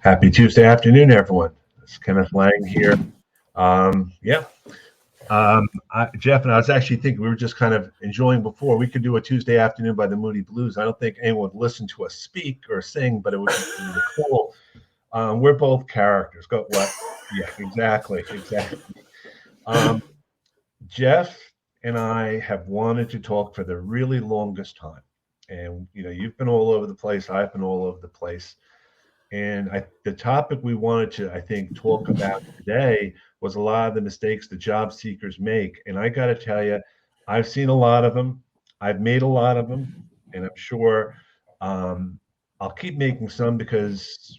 Happy Tuesday afternoon, everyone. It's Kenneth Lang here. Yeah, Jeff and I was actually thinking we were just kind of enjoying before. We could do a Tuesday afternoon by the Moody Blues. I don't think anyone would listen to us speak or sing, but it would be really cool. We're both characters. Go what? Yeah, exactly. Um, Jeff and I have wanted to talk for the really longest time, and you've been all over the place. I've been all over the place. And the topic we wanted to, I think, talk about today was a lot of the mistakes the job seekers make. And I got to tell you, I've seen a lot of them. I've made a lot of them, and I'm sure um, I'll keep making some because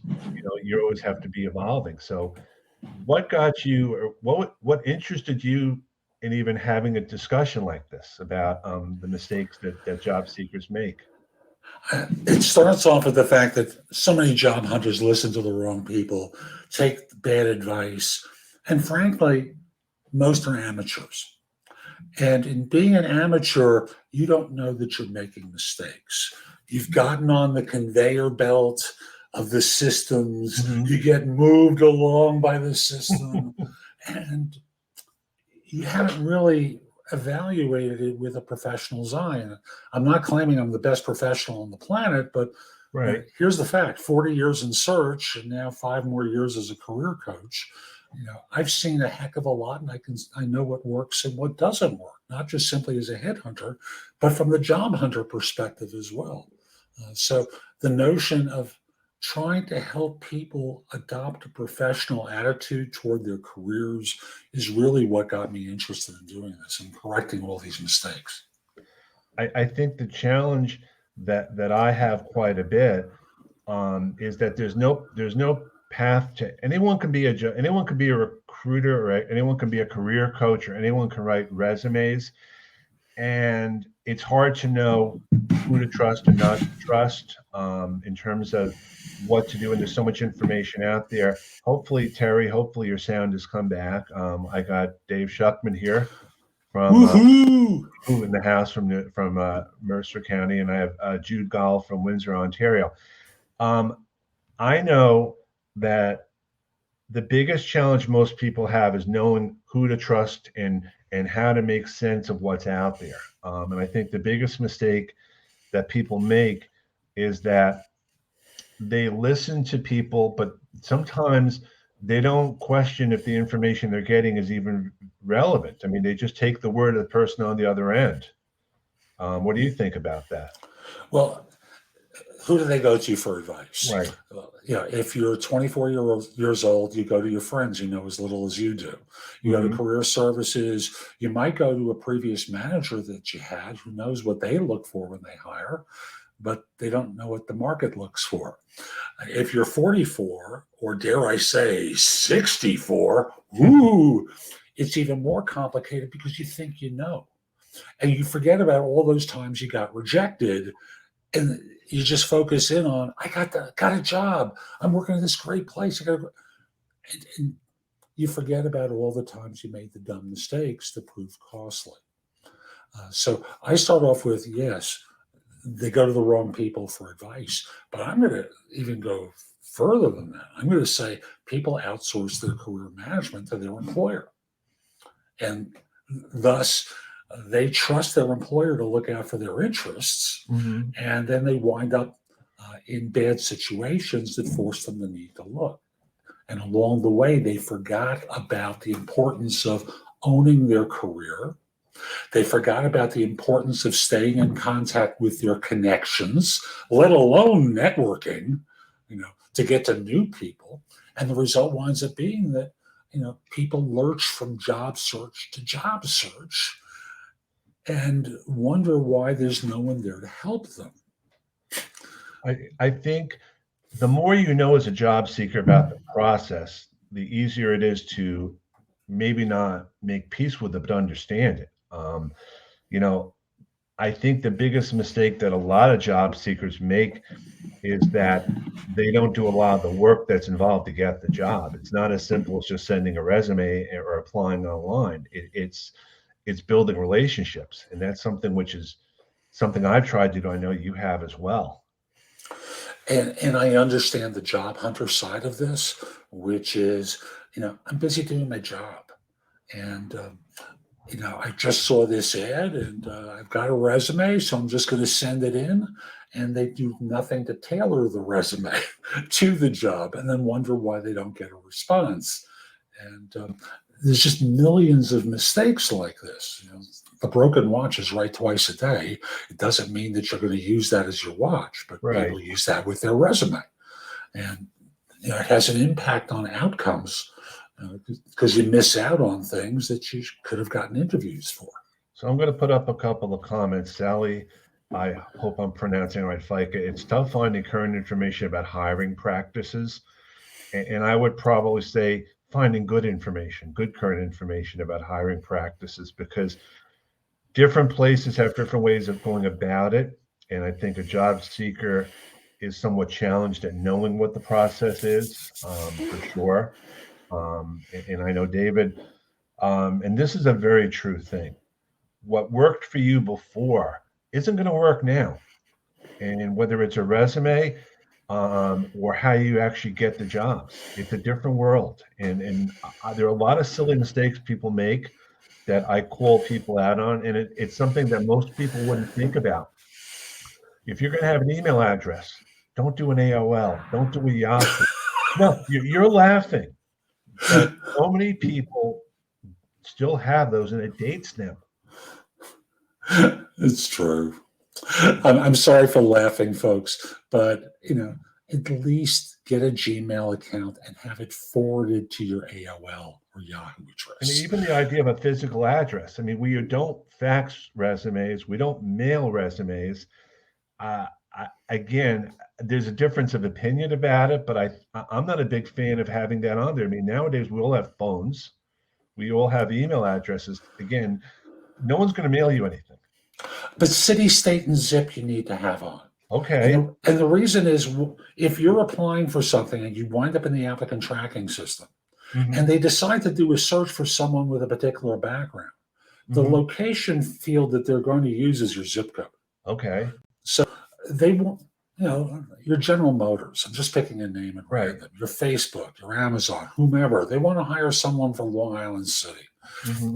you always have to be evolving. So, what got you, or what interested you in even having a discussion like this about the mistakes that job seekers make? It starts off with the fact that so many job hunters listen to the wrong people, take bad advice, and frankly, most are amateurs. And in being an amateur, you don't know that you're making mistakes. You've gotten on the conveyor belt of the systems, Mhm. you get moved along by the system, and you haven't really evaluated it with a professional's eye. And I'm not claiming I'm the best professional on the planet, but Right. here's the fact: 40 years in search, and now 5 more years as a career coach. I've seen a heck of a lot, and I know what works and what doesn't work, not just simply as a headhunter, but from the job hunter perspective as well. So the notion of trying to help people adopt a professional attitude toward their careers is really what got me interested in doing this and correcting all these mistakes. I think the challenge that I have quite a bit is that there's no path to anyone can be anyone can be a recruiter, or anyone can be a career coach, or anyone can write resumes, and it's hard to know who to trust and not to trust in terms of what to do. And there's so much information out there. Hopefully, Terry, hopefully your sound has come back. I got Dave Shuckman here from Woohoo! in the house from Mercer County, and I have Jude Gall from Windsor, Ontario. Um, I know that the biggest challenge most people have is knowing who to trust and how to make sense of what's out there. And I think the biggest mistake that people make is that they listen to people, but sometimes they don't question if the information they're getting is even relevant. I mean, they just take the word of the person on the other end. What do you think about that? Well, who do they go to for advice? Right. If you're 24 years old, you go to your friends who know as little as you do. You go to Hmm. career services. You might go to a previous manager that you had who knows what they look for when they hire, but they don't know what the market looks for. If you're 44, or dare I say 64, ooh, it's even more complicated because you think you know. And you forget about all those times you got rejected, and you just focus in on, got a job. I'm working at this great place. And you forget about all the times you made the dumb mistakes that proved costly. So I start off with, yes, they go to the wrong people for advice, but I'm going to even go further than that. I'm going to say people outsource their career management to their employer, and thus they trust their employer to look out for their interests, Hmm. and then they wind up in bad situations that force them to need to look. And along the way, they forgot about the importance of owning their career. They forgot about the importance of staying in contact with their connections, let alone networking, to get to new people. And the result winds up being that, people lurch from job search to job search and wonder why there's no one there to help them. I think the more you know as a job seeker about the process, the easier it is to maybe not make peace with it, but understand it. You know, I think the biggest mistake that a lot of job seekers make is that they don't do a lot of the work that's involved to get the job. It's not as simple as just sending a resume or applying online. It's building relationships, and that's something which is something I've tried to do. I know you have as well. And I understand the job hunter side of this, which is, I'm busy doing my job. And, I just saw this ad and I've got a resume, so I'm just going to send it in. And they do nothing to tailor the resume to the job and then wonder why they don't get a response. And there's just millions of mistakes like this. The broken watch is right twice a day. It doesn't mean that you're going to use that as your watch, but Right. people use that with their resume. And it has an impact on outcomes because you miss out on things that you could have gotten interviews for. So I'm going to put up a couple of comments. Sally, I hope I'm pronouncing it right, FICA. It's tough finding current information about hiring practices. And I would probably say finding good information, good current information about hiring practices, because different places have different ways of going about it. And I think a job seeker is somewhat challenged at knowing what the process is, for sure. And I know David, and this is a very true thing. What worked for you before isn't going to work now. And whether it's a resume, or how you actually get the jobs, it's a different world. And there are a lot of silly mistakes people make that I call people out on, and it's something that most people wouldn't think about. If you're going to have an email address, don't do an AOL, don't do a Yahoo. No, you're laughing, but so many people still have those, and it dates them. It's true. I'm sorry for laughing, folks, but at least get a Gmail account and have it forwarded to your AOL or Yahoo address. And even the idea of a physical address. I mean, we don't fax resumes, we don't mail resumes. Again, there's a difference of opinion about it, but I'm not a big fan of having that on there. I mean, nowadays we all have phones, we all have email addresses. Again, no one's going to mail you anything. But city, state, and zip you need to have on. Okay. And the reason is, if you're applying for something and you wind up in the applicant tracking system, and they decide to do a search for someone with a particular background, the location field that they're going to use is your zip code. Okay. So they won't, your General Motors, I'm just picking a name at random, your Facebook, your Amazon, whomever, they want to hire someone from Long Island City,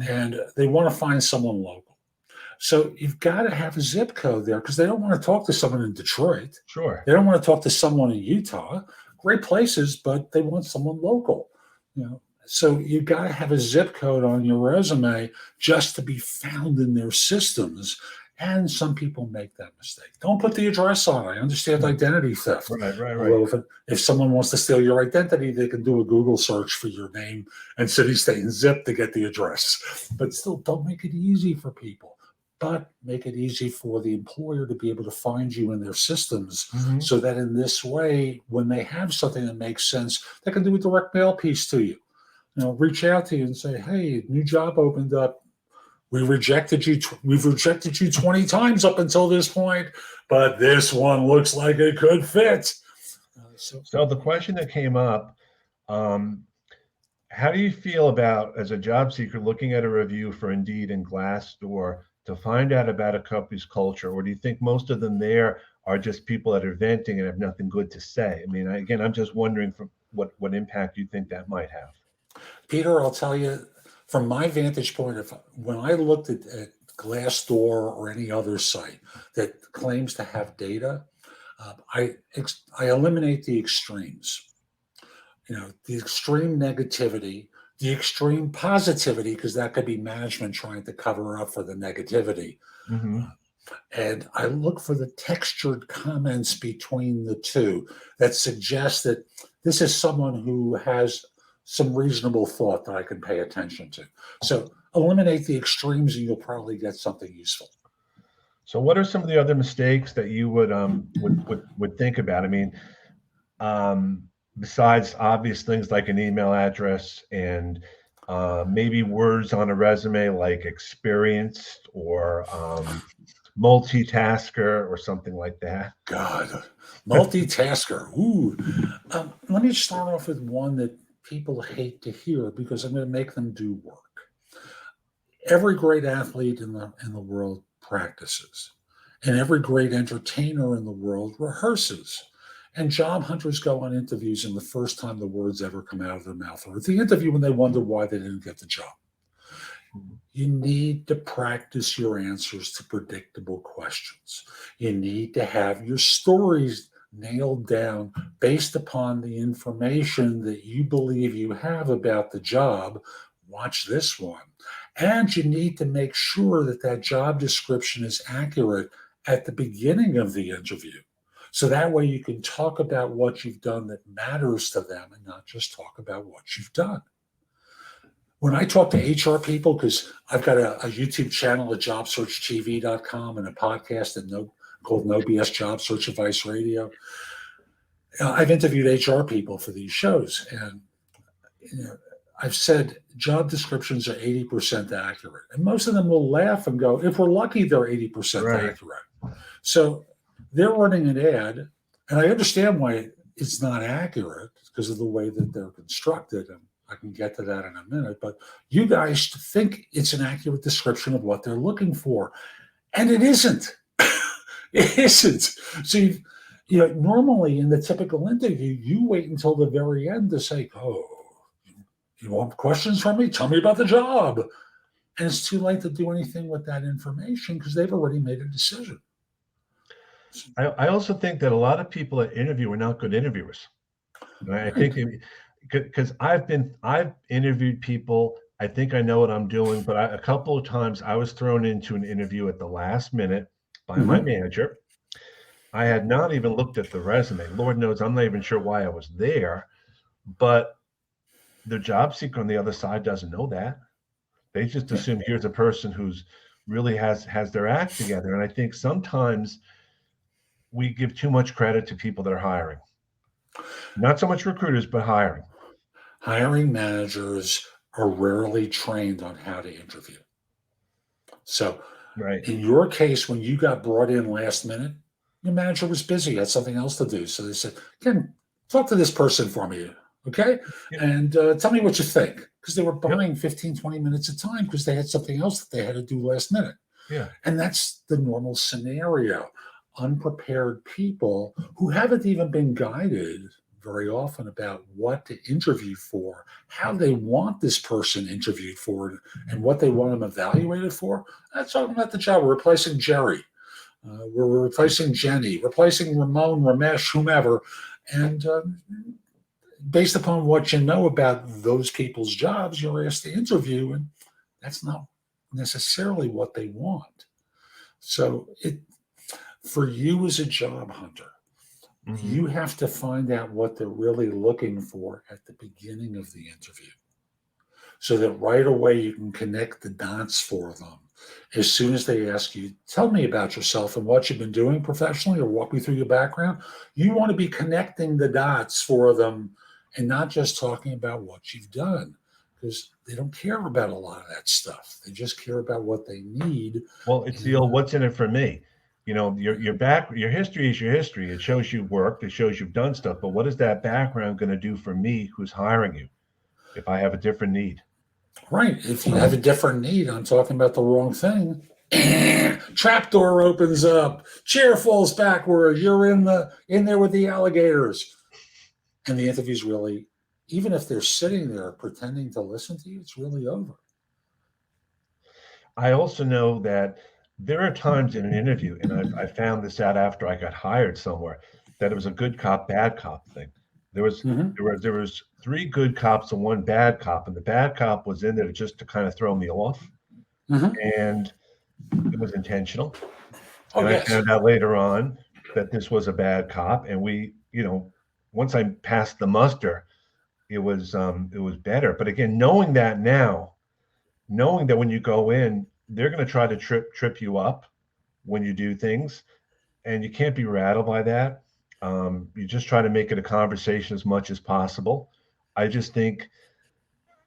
and they want to find someone local. So you've got to have a zip code there because they don't want to talk to someone in Detroit. Sure. They don't want to talk to someone in Utah. Great places, but they want someone local. So you've got to have a zip code on your resume just to be found in their systems. And some people make that mistake. Don't put the address on it. I understand identity theft. Right. If someone wants to steal your identity, they can do a Google search for your name and city, state, and zip to get the address. But still, don't make it easy for people. But make it easy for the employer to be able to find you in their systems, so that in this way, when they have something that makes sense, they can do a direct mail piece to you. Reach out to you and say, "Hey, new job opened up. We've rejected you 20 times up until this point, but this one looks like it could fit." So the question that came up, how do you feel about, as a job seeker, looking at a review for Indeed and Glassdoor to find out about a company's culture? Or do you think most of them there are just people that are venting and have nothing good to say? I mean, again, I'm just wondering from what impact you think that might have. Peter, I'll tell you, from my vantage point, when I looked at Glassdoor or any other site that claims to have data, I eliminate the extremes. The extreme negativity, the extreme positivity, because that could be management trying to cover up for the negativity. And I look for the textured comments between the two that suggest that this is someone who has some reasonable thought that I can pay attention to. So eliminate the extremes and you'll probably get something useful. So what are some of the other mistakes that you would think about? I mean, besides obvious things like an email address and maybe words on a resume like experienced or multitasker or something like that. God, multitasker. Ooh. Let me start off with one that people hate to hear because I'm going to make them do work. Every great athlete in the world practices, and every great entertainer in the world rehearses. And job hunters go on interviews, and the first time the words ever come out of their mouth, or at the interview when they wonder why they didn't get the job. You need to practice your answers to predictable questions. You need to have your stories nailed down based upon the information that you believe you have about the job. Watch this one. And you need to make sure that that job description is accurate at the beginning of the interview. So that way you can talk about what you've done that matters to them and not just talk about what you've done. When I talk to HR people, because I've got a YouTube channel at jobsearchtv.com and a podcast called No BS Job Search Advice Radio, I've interviewed HR people for these shows. And I've said job descriptions are 80% accurate. And most of them will laugh and go, if we're lucky, they're 80% accurate. So they're running an ad, and I understand why it's not accurate because of the way that they're constructed. And I can get to that in a minute, but you guys think it's an accurate description of what they're looking for, and it isn't. It isn't. So, normally in the typical interview, you wait until the very end to say, "Oh, you want questions from me? Tell me about the job." And it's too late to do anything with that information because they've already made a decision. I also think that a lot of people that interview are not good interviewers. I think because I've interviewed people. I think I know what I'm doing, but a couple of times I was thrown into an interview at the last minute by my manager. I had not even looked at the resume. Lord knows I'm not even sure why I was there, but the job seeker on the other side doesn't know that. They just assume here's a person who's really has their act together. And I think sometimes we give too much credit to people that are hiring. Not so much recruiters, but hiring. Hiring managers are rarely trained on how to interview. So in your case, when you got brought in last minute, your manager was busy, had something else to do. So they said, Ken, talk to this person for me, okay? Yeah. And tell me what you think. Because they were buying 15, 20 minutes of time because they had something else that they had to do last minute. Yeah. And that's the normal scenario. Unprepared people who haven't even been guided very often about what to interview for, how they want this person interviewed for, and what they want them evaluated for. That's talking about the job. We're replacing Jerry. We're replacing Jenny, replacing Ramon, Ramesh, whomever. And based upon what you know about those people's jobs, you're asked to interview, and that's not necessarily what they want. So for you as a job hunter, you have to find out what they're really looking for at the beginning of the interview so that right away you can connect the dots for them. As soon as they ask you, tell me about yourself and what you've been doing professionally or walk me through your background, you want to be connecting the dots for them and not just talking about what you've done, because they don't care about a lot of that stuff. They just care about what they need. Well, it's the old what's in it for me. Your history is your history. It shows you worked, it shows you've done stuff, but what is that background going to do for me who's hiring you if I have a different need? Right. If you have a different need, I'm talking about the wrong thing. Trapdoor opens up, chair falls backward, you're in there with the alligators. And the interview's really, even if they're sitting there pretending to listen to you, it's really over. I also know that there are times in an interview, and I found this out after I got hired somewhere, that it was a good cop, bad cop thing. There was 3 good cops and 1 bad cop, and the bad cop was in there just to kind of throw me off, and it was intentional. I found out later on that this was a bad cop, and we, once I passed the muster, it was better. But again, knowing that when you go in, they're going to try to trip you up when you do things, and you can't be rattled by that. You just try to make it a conversation as much as possible. I just think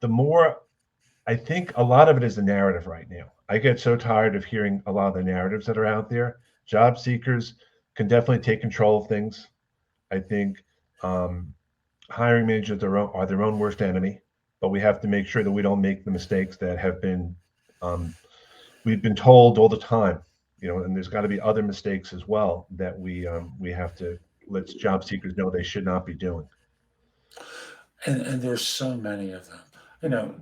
I think a lot of it is the narrative right now. I get so tired of hearing a lot of the narratives that are out there. Job seekers can definitely take control of things. I think hiring managers are their own worst enemy, but we have to make sure that we don't make the mistakes that have been we've been told all the time, and there's got to be other mistakes as well that we have to lets job seekers know they should not be doing. And there's so many of them. You know,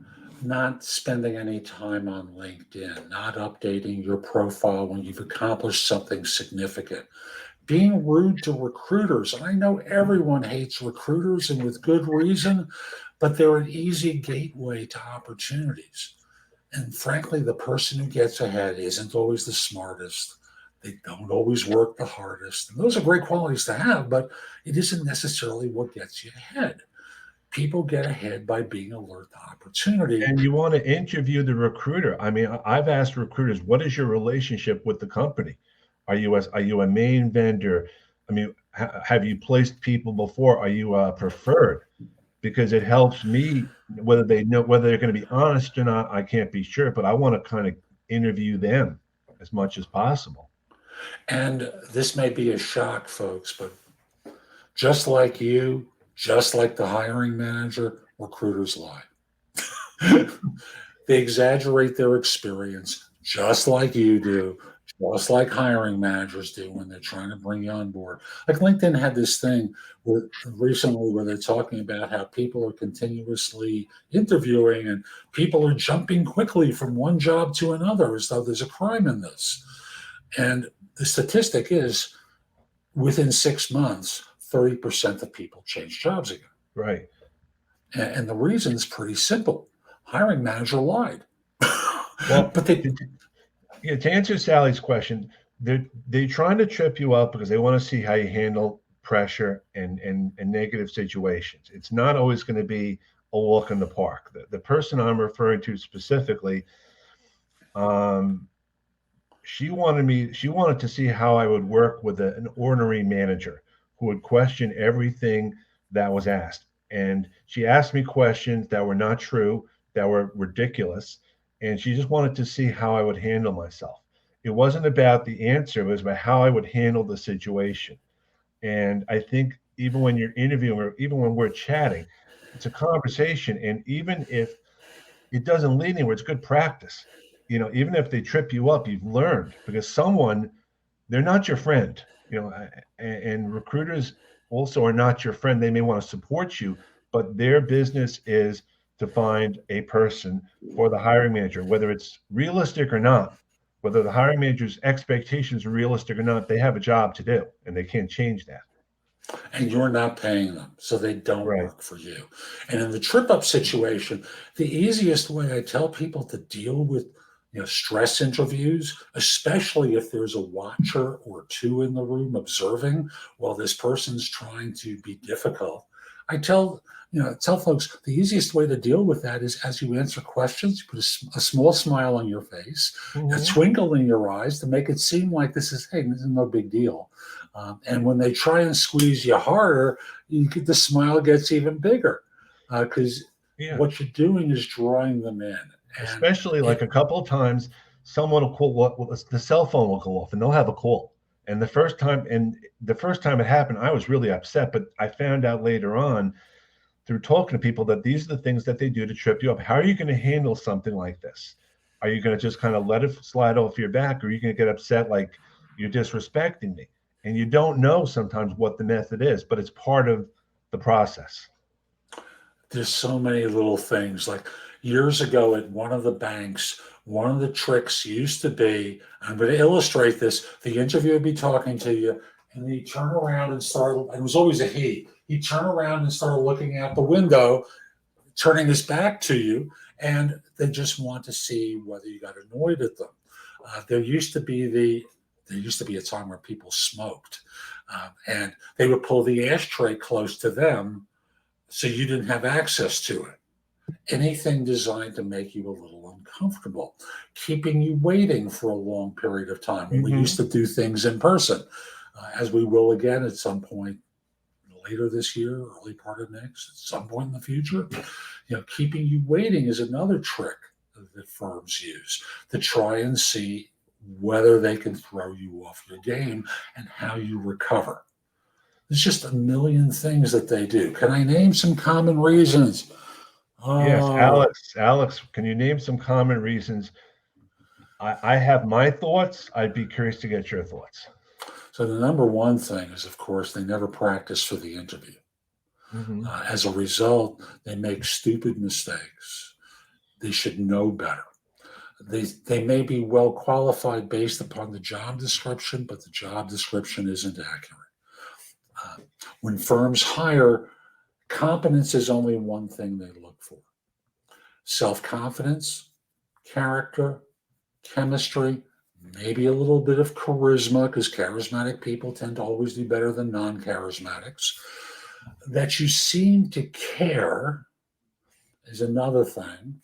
not spending any time on LinkedIn, not updating your profile when you've accomplished something significant, being rude to recruiters. And I know everyone hates recruiters and with good reason, but they're an easy gateway to opportunities. And frankly, the person who gets ahead isn't always the smartest. They don't always work the hardest. And those are great qualities to have, but it isn't necessarily what gets you ahead. People get ahead by being alert to opportunity. And you want to interview the recruiter. I mean, I've asked recruiters, what is your relationship with the company? Are you a main vendor? I mean, have you placed people before? Are you preferred? Because it helps me whether they know whether they're going to be honest or not. I can't be sure, but I want to kind of interview them as much as possible. And this may be a shock, folks, but just like you, just like the hiring manager, recruiters lie. They exaggerate their experience, just like you do, just like hiring managers do when they're trying to bring you on board. Like LinkedIn had this thing recently where they're talking about how people are continuously interviewing and people are jumping quickly from one job to another as though there's a crime in this. And the statistic is within 6 months, 30% of people change jobs again. Right. And the reason is pretty simple. Hiring manager lied. Well, but they yeah, to answer Sally's question, they're trying to trip you up because they want to see how you handle pressure and negative situations. It's not always going to be a walk in the park. The person I'm referring to specifically, she wanted to see how I would work with an ordinary manager who would question everything that was asked. And she asked me questions that were not true, that were ridiculous. And she just wanted to see how I would handle myself. It wasn't about the answer, it was about how I would handle the situation. And I think even when you're interviewing or even when we're chatting, it's a conversation. And even if it doesn't lead anywhere, it's good practice. Even if they trip you up, you've learned because they're not your friend, and recruiters also are not your friend. They may want to support you, but their business is to find a person for the hiring manager, whether it's realistic or not, whether the hiring manager's expectations are realistic or not, they have a job to do and they can't change that. and you're not paying them, so they don't Right. work for you. And in the trip up situation, the easiest way I tell people to deal with stress interviews, especially if there's a watcher or two in the room observing while this person's trying to be difficult. I tell folks the easiest way to deal with that is as you answer questions, you put a small smile on your face, a twinkle in your eyes to make it seem like this is no big deal. And when they try and squeeze you harder, the smile gets even bigger because what you're doing is drawing them in. Especially like a couple of times, someone will call, the cell phone will go off and they'll have a call. And the first time it happened, I was really upset, but I found out later on through talking to people that these are the things that they do to trip you up. How are you going to handle something like this? Are you going to just kind of let it slide off your back, or are you going to get upset like you're disrespecting me? And you don't know sometimes what the method is, but it's part of the process. There's so many little things. Like years ago at one of the banks, one of the tricks used to be, I'm going to illustrate this. The interviewer would be talking to you, and he'd turn around and and it was always a he'd turn around and start looking out the window, turning his back to you, and they just want to see whether you got annoyed at them. There used to be a time where people smoked, and they would pull the ashtray close to them so you didn't have access to it. Anything designed to make you a little uncomfortable, keeping you waiting for a long period of time. When we used to do things in person, as we will again at some point later this year, early part of next, at some point in the future. Keeping you waiting is another trick that firms use to try and see whether they can throw you off your game and how you recover. There's just a million things that they do. Can I name some common reasons? Yes, Alex, can you name some common reasons? I have my thoughts. I'd be curious to get your thoughts. So the number one thing is, of course, they never practice for the interview. Hmm. As a result, they make stupid mistakes. They should know better. They may be well qualified based upon the job description, but the job description isn't accurate. Uh, when firms hire, competence is only one thing they look for: self-confidence, character, chemistry, maybe a little bit of charisma, because charismatic people tend to always do better than non-charismatics. That you seem to care is another thing.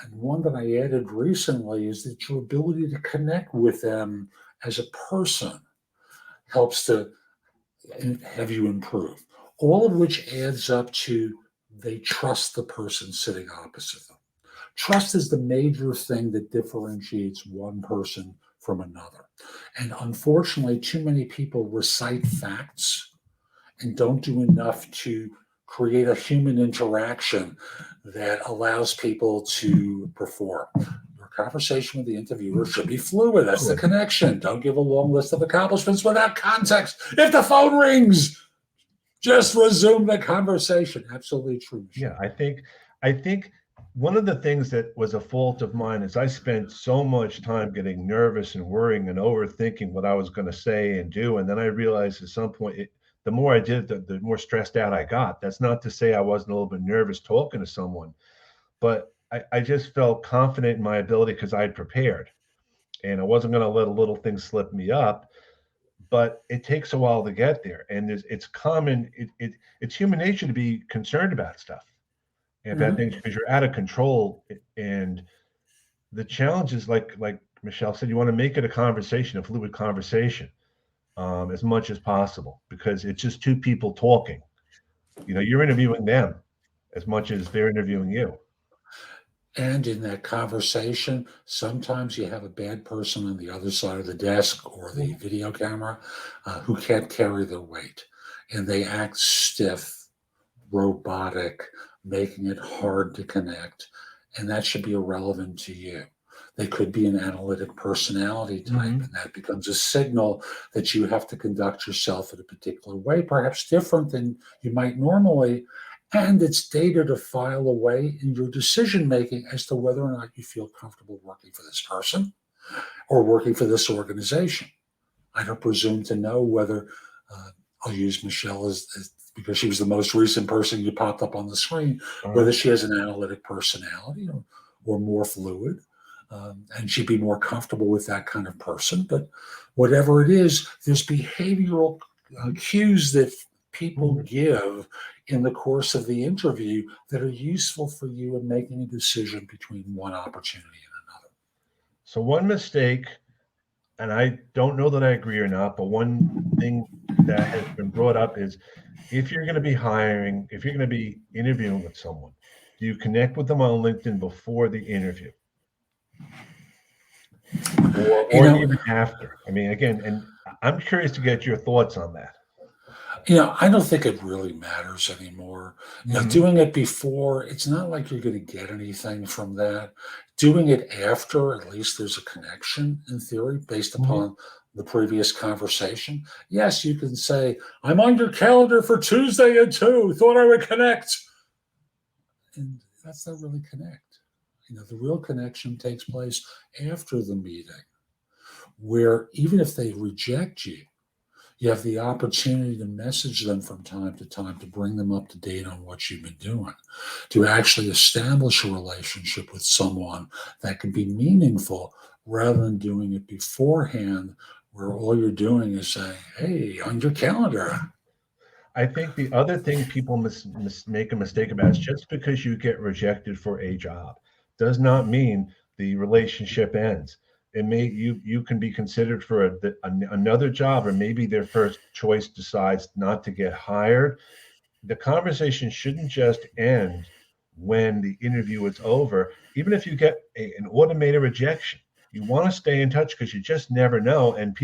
And one that I added recently is that your ability to connect with them as a person helps to have you improve. All of which adds up to they trust the person sitting opposite them. Trust is the major thing that differentiates one person from another. And unfortunately, too many people recite facts and don't do enough to create a human interaction that allows people to perform. Your conversation with the interviewer should be fluid. That's the connection. Don't give a long list of accomplishments without context. If the phone rings, just resume the conversation. Absolutely true. Yeah, I think one of the things that was a fault of mine is I spent so much time getting nervous and worrying and overthinking what I was going to say and do, and then I realized at some point, the more I did it, the more stressed out I got. That's not to say I wasn't a little bit nervous talking to someone, but I just felt confident in my ability because I had prepared, and I wasn't going to let a little thing slip me up. But it takes a while to get there, and it's common. It's human nature to be concerned about stuff and bad Mhm. things because you're out of control. And the challenge is like Michelle said, you want to make it a conversation, a fluid conversation, as much as possible because it's just two people talking. You're interviewing them as much as they're interviewing you. And in that conversation, sometimes you have a bad person on the other side of the desk or the video camera who can't carry their weight. And they act stiff, robotic, making it hard to connect. And that should be irrelevant to you. They could be an analytic personality type, Hmm. and that becomes a signal that you have to conduct yourself in a particular way, perhaps different than you might normally. And it's data to file away in your decision making as to whether or not you feel comfortable working for this person or working for this organization. I don't presume to know whether uh, I'll use Michelle as because she was the most recent person you popped up on the screen, Uh, whether she has an analytic personality or more fluid, and she'd be more comfortable with that kind of person. But whatever it is, there's behavioral cues that people mhm. give in the course of the interview that are useful for you in making a decision between one opportunity and another. So one mistake, and I don't know that I agree or not, but one thing that has been brought up is if you're going to be hiring, if you're going to be interviewing with someone, do you connect with them on LinkedIn before the interview or You or know, even after? I mean, again, and I'm curious to get your thoughts on that. I don't think it really matters anymore. Hmm. Doing it before, it's not like you're going to get anything from that. Doing it after, at least there's a connection in theory based Hmm. upon the previous conversation. Yes, you can say, I'm on your calendar for Tuesday at 2, thought I would connect. And that's not really connect. The real connection takes place after the meeting, where even if they reject you, you have the opportunity to message them from time to time to bring them up to date on what you've been doing, to actually establish a relationship with someone that can be meaningful rather than doing it beforehand, where all you're doing is saying, hey, on your calendar. I think the other thing people make a mistake about is just because you get rejected for a job does not mean the relationship ends. It may you can be considered for another job, or maybe their first choice decides not to get hired. The conversation shouldn't just end when the interview is over, even if you get an automated rejection. You want to stay in touch because you just never know, and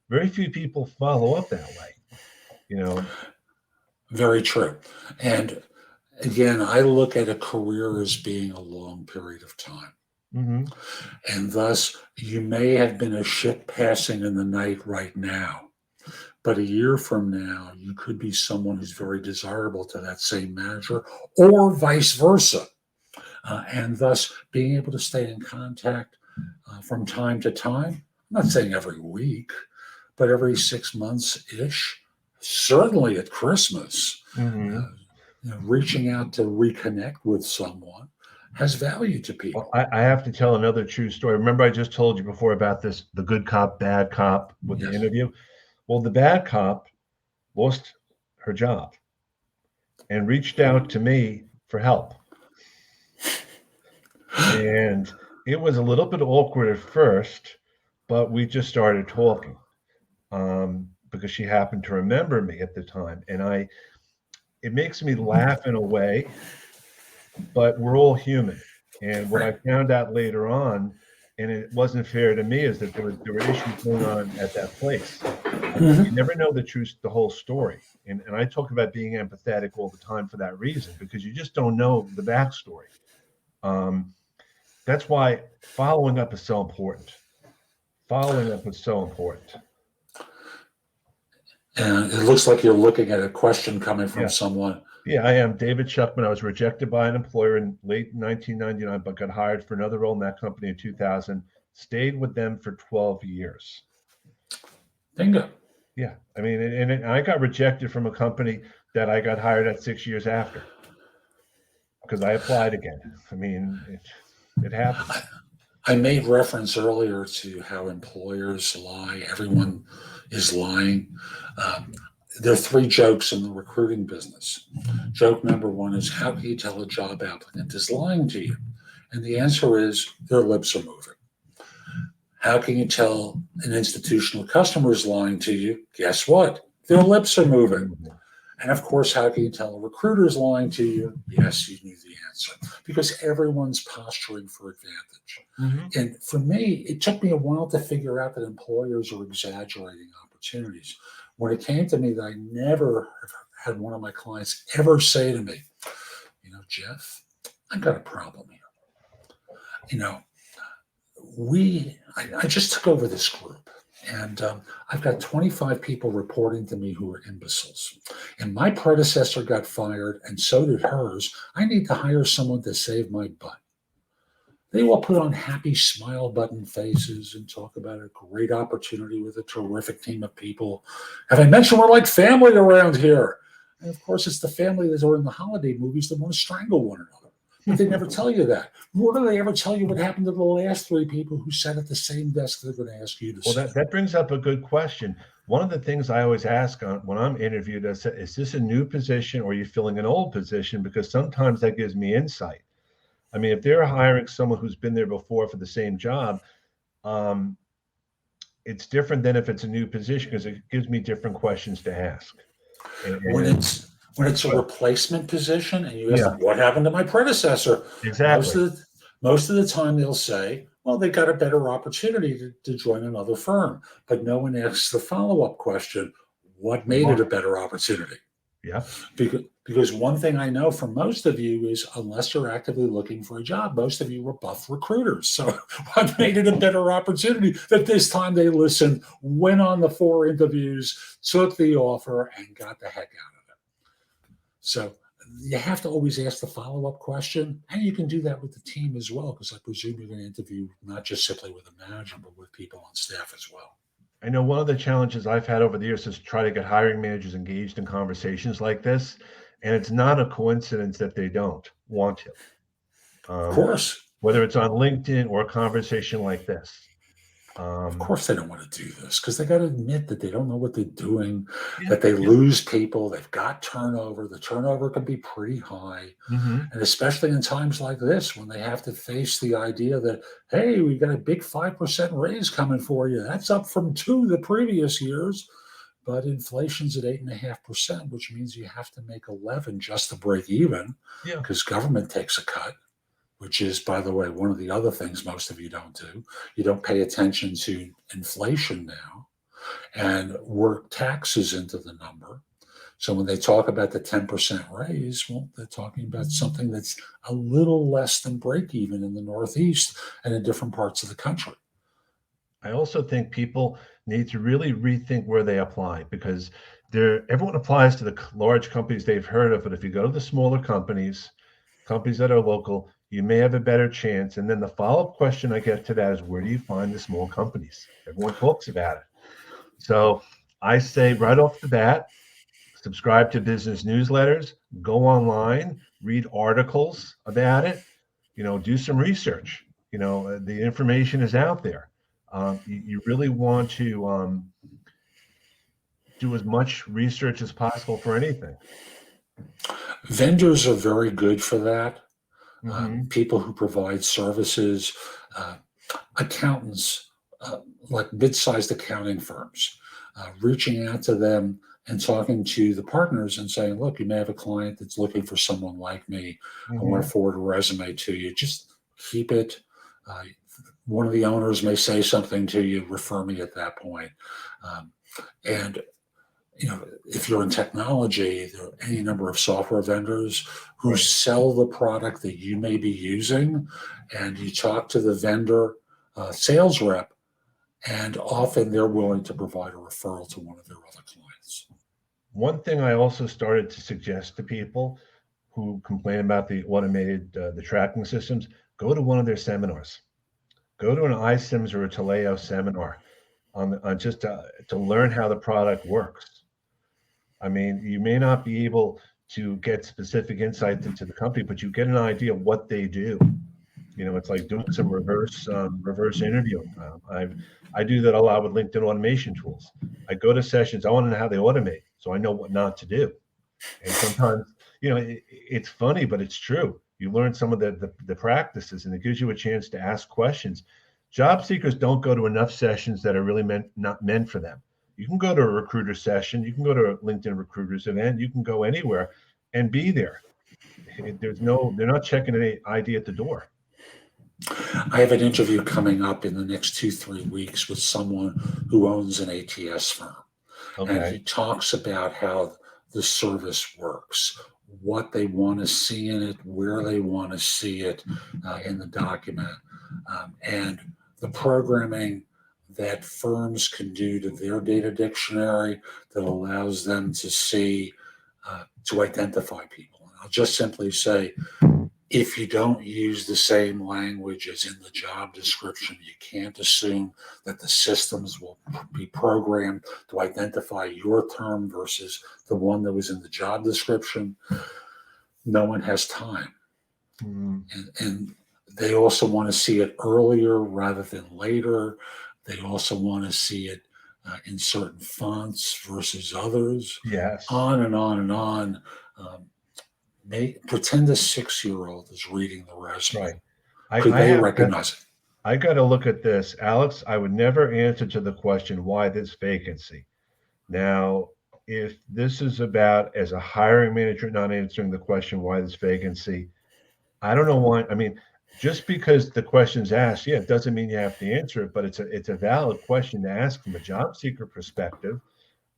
very few people follow up that way. You know. Very true. And again, I look at a career as being a long period of time. Hmm. And thus, you may have been a ship passing in the night right now, But a year from now, you could be someone who's very desirable to that same manager, or vice versa. And thus being able to stay in contact from time to time. I'm not saying every week, but every 6 months ish, certainly at Christmas, Hmm. reaching out to reconnect with someone has value to Well, people. I have to tell another true story. Remember, I just told you before about this, the good cop, bad cop with the Yes. interview. Well, the bad cop lost her job and reached out to me for help. And it was a little bit awkward at first, but we just started talking because she happened to remember me at the time. And it makes me laugh in a way, but we're all human. And what I Right. found out later on, and it wasn't fair to me, is that there were issues going on at that place. You Mhm. never know the whole story. And I talk about being empathetic all the time for that reason, because you just don't know the backstory. Um, that's why following up is so important. Following up is so important. And it looks like you're looking at a question coming from Yeah. someone. Yeah, I am David Schuckman. I was rejected by an employer in late 1999, but got hired for another role in that company in 2000. Stayed with them for 12 years. Bingo. Yeah, I mean, and I got rejected from a company that I got hired at 6 years after because I applied again. I mean, it happens. I made reference earlier to how employers lie. Everyone is lying. Um, there are three jokes in the recruiting business. Joke number one is, how can you tell a job applicant is lying to you? And the answer is, their lips are moving. How can you tell an institutional customer is lying to you? Guess what? Their lips are moving. Mhm. And of course, how can you tell a recruiter is lying to you? Yes, you knew the answer, because everyone's posturing for advantage. Mhm. And for me, it took me a while to figure out that employers are exaggerating opportunities. When it came to me, that I never have had one of my clients ever say to me, Jeff, I've got a problem here. You know, I just took over this group, and I've got 25 people reporting to me who are imbeciles. And my predecessor got fired, and so did hers. I need to hire someone to save my butt. They will put on happy smile button faces and talk about a great opportunity with a terrific team of people. Have I mentioned we're like family around here? And of course, it's the family that are in the holiday movies that want to strangle one another. But they never tell you that. Nor do they ever tell you what happened to the last three people who sat at the same desk they're going to ask you to Well, sit. that brings up a good question. One of the things I always ask when I'm interviewed is this a new position or are you filling an old position? Because sometimes that gives me insight. I mean, if they're hiring someone who's been there before for the same job, um, it's different than if it's a new position because it gives me different questions to ask. When And it's a but replacement position and you ask yeah, them what happened to my predecessor, most exactly. of the most of the time they'll say, well, they got a better opportunity to join another firm. But no one asks the follow-up question, what made it Why? a better opportunity? Yeah. Because one thing I know from most of you is, unless you're actively looking for a job, most of you were buff recruiters. So what made it a better opportunity that this time they listened, went on the 4 interviews, took the offer, and got the heck out of it. So you have to always ask the follow-up question, and you can do that with the team as well, because I presume you're going to interview not just simply with the manager, but with people on staff as well. I know one of the challenges I've had over the years is try to get hiring managers engaged in conversations like this. And it's not a coincidence that they don't want to, Of um, course, whether it's on LinkedIn or a conversation like this. Of Um, course, they don't want to do this because they got to admit that they don't know what they're doing, yeah, that they yeah. lose people, they've got turnover. The turnover can be pretty high. Hmm. And especially in times like this, when they have to face the idea that, hey, we got a big 5% raise coming for you. That's up from 2 the previous years. But inflation's at 8.5%, which means you have to make 11 just to break even Yeah. because government takes a cut, which is, by the way, one of the other things most of you don't do. You don't pay attention to inflation now and work taxes into the number. So when they talk about the 10% raise, well, they're talking about something that's a little less than break even in the Northeast and in different parts of the country. I also think people need to really rethink where they apply, because everyone applies to the large companies they've heard of, but if you go to the smaller companies, companies that are local, you may have a better chance. And then the follow-up question I get to that is, where do you find the small companies? Everyone talks about it. So I say right off the bat, subscribe to business newsletters, go online, read articles about it, do some research. The information is out there. You really want to do as much research as possible for anything. Vendors are very good for that. Mm-hmm. People who provide services, uh, accountants, like mid-sized accounting firms, reaching out to them and talking to the partners and saying, look, you may have a client that's looking for someone like me. I want to Mm-hmm. forward a resume to you. Just keep it. Uh, One of the owners may say something to you, refer me at that point. And if you're in technology, there are any number of software vendors who Right. sell the product that you may be using, and you talk to the vendor sales rep, and often they're willing to provide a referral to one of their other clients. One thing I also started to suggest to people who complain about the automated the tracking systems, go to one of their seminars. Go to an iSIMS or a Taleo seminar on just to learn how the product works. I mean, you may not be able to get specific insights into the company, but you get an idea of what they do. It's like doing some reverse interviewing. I do that a lot with LinkedIn automation tools. I go to sessions. I want to know how they automate, so I know what not to do. And sometimes, it's funny, but it's true. You learn some of the practices, and it gives you a chance to ask questions. Job seekers don't go to enough sessions that are really not meant for them. You can go to a recruiter session, you can go to a LinkedIn recruiters event, you can go anywhere and be there. They're not checking an ID at the door. I have an interview coming up in the next 2-3 weeks with someone who owns an ATS firm. And he Okay. talks about how the service works, what they want to see in it, where they want to see it in the document, and the programming that firms can do to their data dictionary that allows them to see, to identify people. And I'll just simply say, if you don't use the same language as in the job description, you can't assume that the systems will be programmed to identify your term versus the one that was in the job description. No one has time. Mm, And they also want to see it earlier rather than later. They also want to see it in certain fonts versus others, yes. on and on and on. Um, Pretend a 6-year-old is reading the resume. Right. I, Could I they have recognize it? I got to look at this, Alex. I would never answer to the question, why this vacancy? Now, if this is about as a hiring manager not answering the question, why this vacancy, I don't know why. I mean, just because the question's asked, yeah, it doesn't mean you have to answer it, but it's a valid question to ask from a job seeker perspective.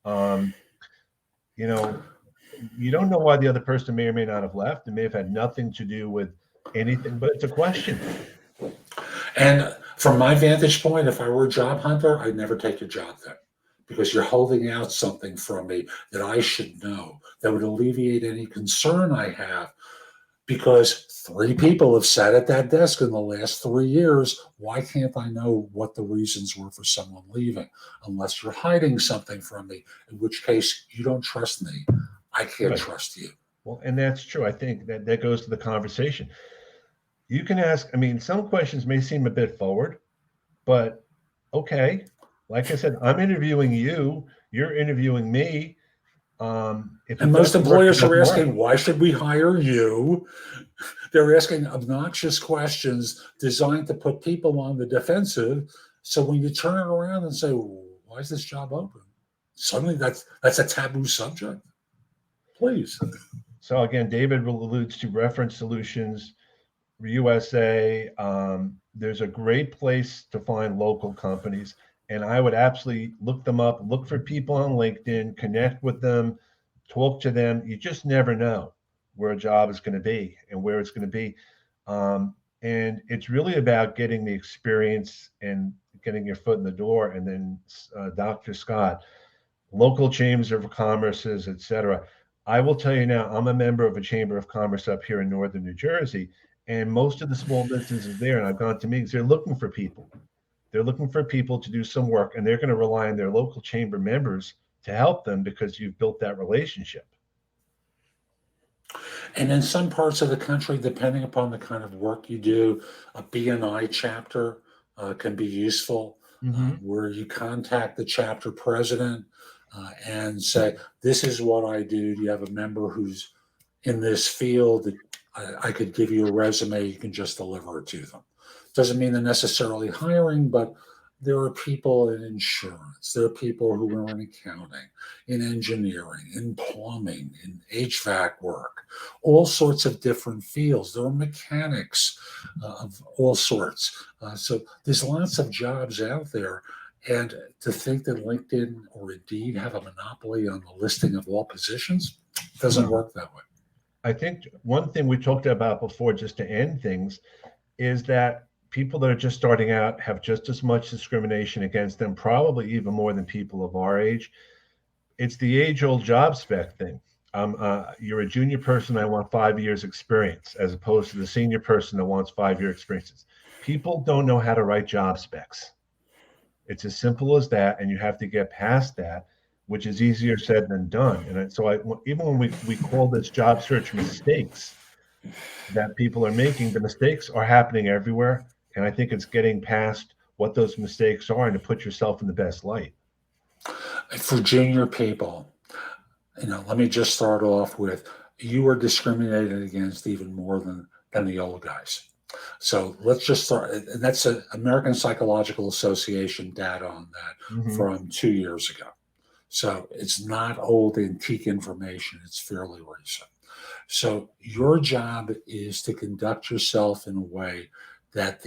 Um, you know, you don't know why the other person may or may not have left. It may have had nothing to do with anything, but it's a question. And from my vantage point, if I were a job hunter, I'd never take a job there because you're holding out something from me that I should know that would alleviate any concern I have. Because 3 people have sat at that desk in the last 3 years. Why can't I know what the reasons were for someone leaving? Unless you're hiding something from me, in which case you don't trust me. I can't Right. trust you. Well, and that's true. I think that goes to the conversation. You can ask, I mean, some questions may seem a bit forward, but okay. Like I said, I'm interviewing you, you're interviewing me. If And it most doesn't work, it employers are doesn't work. asking, why should we hire you? They're asking obnoxious questions designed to put people on the defensive. So when you turn it around and say, why is this job open? Suddenly that's a taboo subject. Please. So again, David alludes to Reference Solutions, USA. There's a great place to find local companies, and I would absolutely look them up. Look for people on LinkedIn, connect with them, talk to them. You just never know where a job is going to be and where it's going to be. And it's really about getting the experience and getting your foot in the door, and then Dr. Scott, local chambers of commerces, et cetera. I will tell you now, I'm a member of a chamber of commerce up here in northern New Jersey, and most of the small businesses there, and I've gone to meetings, they're looking for people. They're looking for people to do some work, and they're going to rely on their local chamber members to help them because you've built that relationship. And in some parts of the country, depending upon the kind of work you do, a BNI chapter can be useful, where you contact the chapter president and say, "This is what I do. Do you have a member who's in this field? I could give you a resume. You can just deliver it to them." Doesn't mean they're necessarily hiring, but there are people in insurance. There are people who are in accounting, in engineering, in plumbing, in HVAC work, all sorts of different fields. There are mechanics of all sorts. So there's lots of jobs out there. And to think that LinkedIn or Indeed have a monopoly on the listing of all positions doesn't work that way. I think one thing we talked about before, just to end things, is that people that are just starting out have just as much discrimination against them, probably even more than people of our age. It's the age-old job spec thing. You're a junior person, I want 5 years experience, as opposed to the senior person that wants 5-year experiences. People don't know how to write job specs. It's as simple as that, and you have to get past that, which is easier said than done. And so even when we call this job search mistakes that people are making, the mistakes are happening everywhere. And I think it's getting past what those mistakes are and to put yourself in the best light. For junior people, let me just start off with, you are discriminated against even more than the old guys. So let's just start, and that's an American Psychological Association data on that from 2 years ago. So it's not old antique information, it's fairly recent. So your job is to conduct yourself in a way that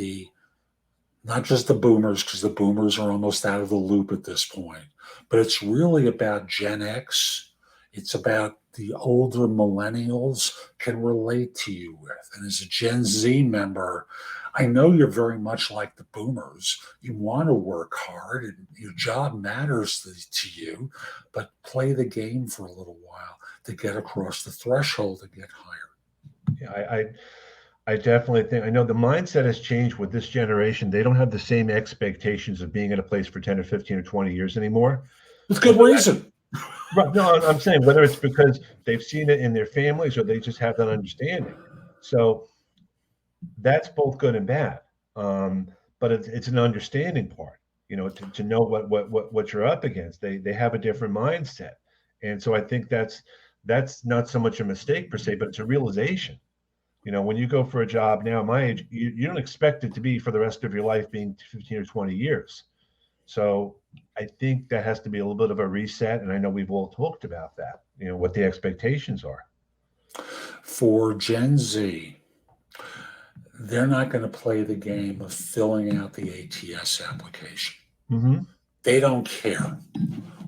not just the boomers, because the boomers are almost out of the loop at this point, but it's really about Gen X. It's about the older millennials can relate to you with. And as a Gen Z member, I know you're very much like the boomers. You want to work hard and your job matters to you, but play the game for a little while to get across the threshold and get hired. Yeah, I definitely think, I know the mindset has changed with this generation. They don't have the same expectations of being in a place for 10 or 15 or 20 years anymore. With good reason. Right. No, I'm saying whether it's because they've seen it in their families or they just have that understanding. So that's both good and bad. But it's an understanding part, to know what you're up against. They have a different mindset. And so I think that's not so much a mistake per se, but it's a realization. When you go for a job now, my age, you don't expect it to be for the rest of your life being 15 or 20 years. So I think that has to be a little bit of a reset. And I know we've all talked about that, what the expectations are. For Gen Z, they're not going to play the game of filling out the ATS application. They don't care.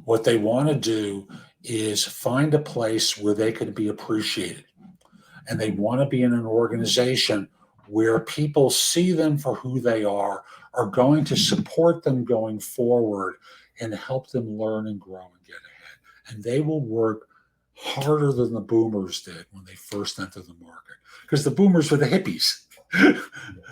What they want to do is find a place where they can be appreciated. And they want to be in an organization where people see them for who they are going to support them going forward and help them learn and grow and get ahead. And they will work harder than the boomers did when they first entered the market, because the boomers were the hippies.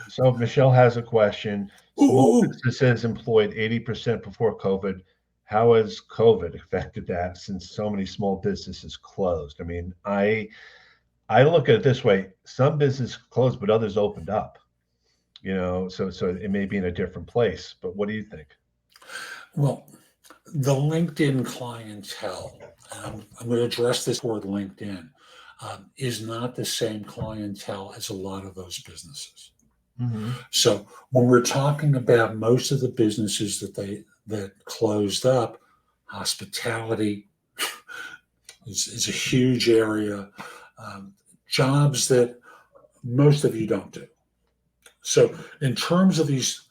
So Michelle has a question. Small businesses employed 80% before COVID. How has COVID affected that since so many small businesses closed? I mean, I look at it this way: some businesses closed, but others opened up. So it may be in a different place. But what do you think? Well, the LinkedIn clientele, and I'm going to address this word LinkedIn, is not the same clientele as a lot of those businesses. So when we're talking about most of the businesses that closed up, hospitality is a huge area. Jobs that most of you don't do. So in terms of these,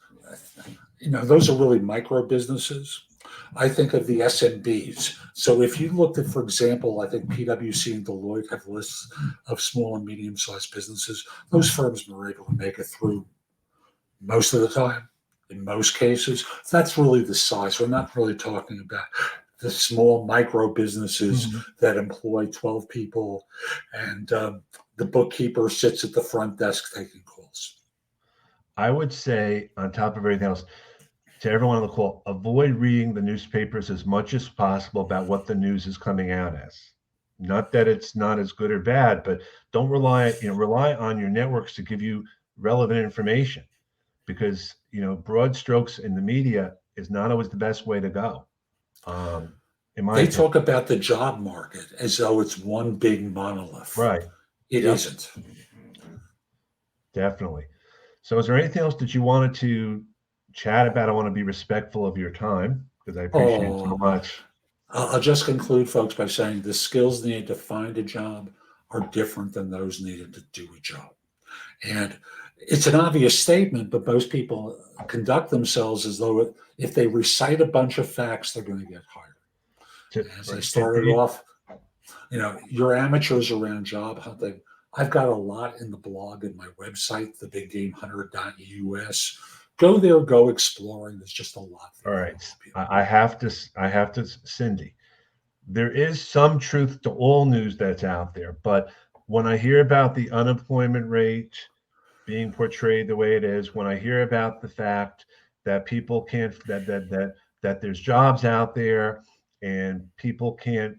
those are really micro businesses. I think of the SMBs. So if you looked at, for example, I think PwC and Deloitte have lists of small and medium-sized businesses. Those firms were able to make it through most of the time. in most cases. That's really the size. We're not really talking about the small micro businesses Mhm. that employ 12 people and the bookkeeper sits at the front desk taking calls. I would say, on top of everything else, to everyone on the call, avoid reading the newspapers as much as possible about what the news is coming out as. Not that it's not as good or bad, but don't rely on your networks to give you relevant information, because broad strokes in the media is not always the best way to go, in my They opinion. talk about the job market as though it's one big monolith. Right. It Yep. isn't. Definitely. So is there anything else that you wanted to chat about? I want to be respectful of your time because I appreciate it so Oh, much. I'll just conclude, folks, by saying the skills needed to find a job are different than those needed to do a job. And it's an obvious statement, but most people conduct themselves as though if they recite a bunch of facts, they're going to get hired. As I Right. started off, your amateurs around job hunting. I've got a lot in the blog and my website, thebiggamehunter.us. Go there, go exploring. There's just a lot All there right. that'll help you. I have to, Cindy. There is some truth to all news that's out there, but when I hear about the unemployment rate being portrayed the way it is, when I hear about the fact that people can't that there's jobs out there and people can't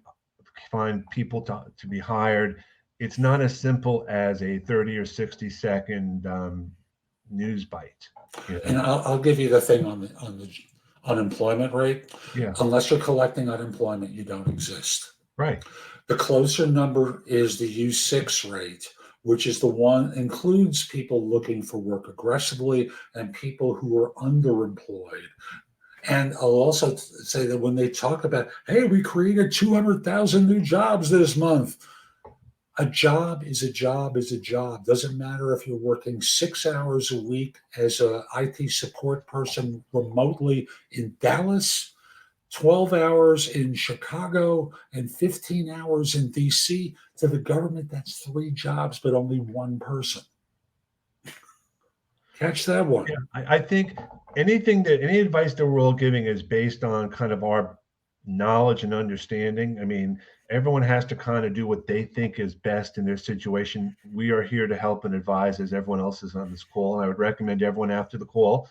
find people to be hired, it's not as simple as a 30 or 60-second news bite. And I'll give you the thing on the unemployment rate. Yeah, Unless you're collecting unemployment, you don't exist. right. The closer number is the U6 rate, which is the one includes people looking for work aggressively and people who are underemployed. And I'll also say that when they talk about, hey, we created 200,000 new jobs this month, a job is a job is a job. Doesn't matter if you're working 6 hours a week as a IT support person remotely in Dallas, 12 hours in Chicago, and 15 hours in DC. To the government, that's 3 jobs, but only one person. Catch that one. Yeah, I think any advice that we're all giving is based on kind of our knowledge and understanding. I mean, everyone has to kind of do what they think is best in their situation. We are here to help and advise as everyone else is on this call. And I would recommend everyone after the call,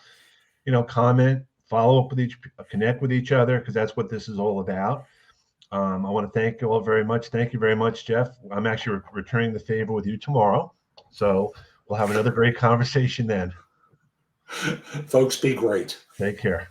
comment, follow up with connect with each other, because that's what this is all about. I want to thank you all very much. Thank you very much, Jeff. I'm actually returning the favor with you tomorrow. So we'll have another great conversation then. Folks, be great. Take care.